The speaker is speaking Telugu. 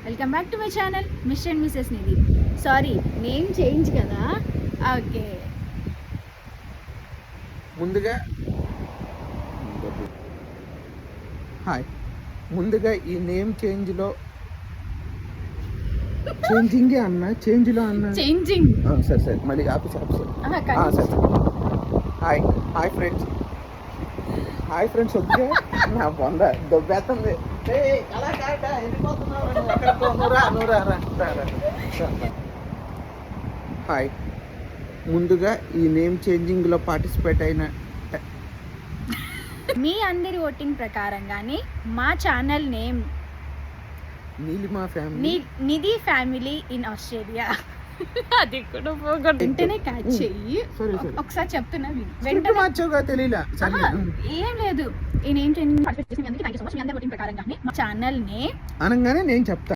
Welcome back to my channel mister and Mrs Nidhi. Sorry, name change కదా. ఓకే, ముందుగా హాయ్. ముందుగా ఈ నేమ్ చేంజ్లో చేంజింగే అన్న, చేంజ్లో అన్న, చేంజింగ్. సరే సరే, మళ్ళీ ఆఫీసర్ సరే. Hi hi friends, hi friends. Okay, నా బొంద దొబ్బేస్తుంది. హాయ్. ముందుగా ఈ నేమ్ చేంజింగ్లో పార్టిసిపేట్ అయిన మీ అందరి ఓటింగ్ ప్రకారంగానే మా channel name Neelima family Nidhi family in Australia. అది కూడా పోగొట్టు వెంటనే క్యాచ్ చెయ్యి. ఒకసారి చెప్తున్నా వెంటనే మార్చోగా తెలియలా. ఏం లేదు, ఈ నేమ్ చేంజింగ్ పార్టిసిపేట్ చేసిన మీ అందరికీ థాంక్యూ సో మచ్. మీ అందరి ఓటింగ్ ప్రకారంగానే మా ఛానల్ నేమ్ అనగానే నేను చెప్తా.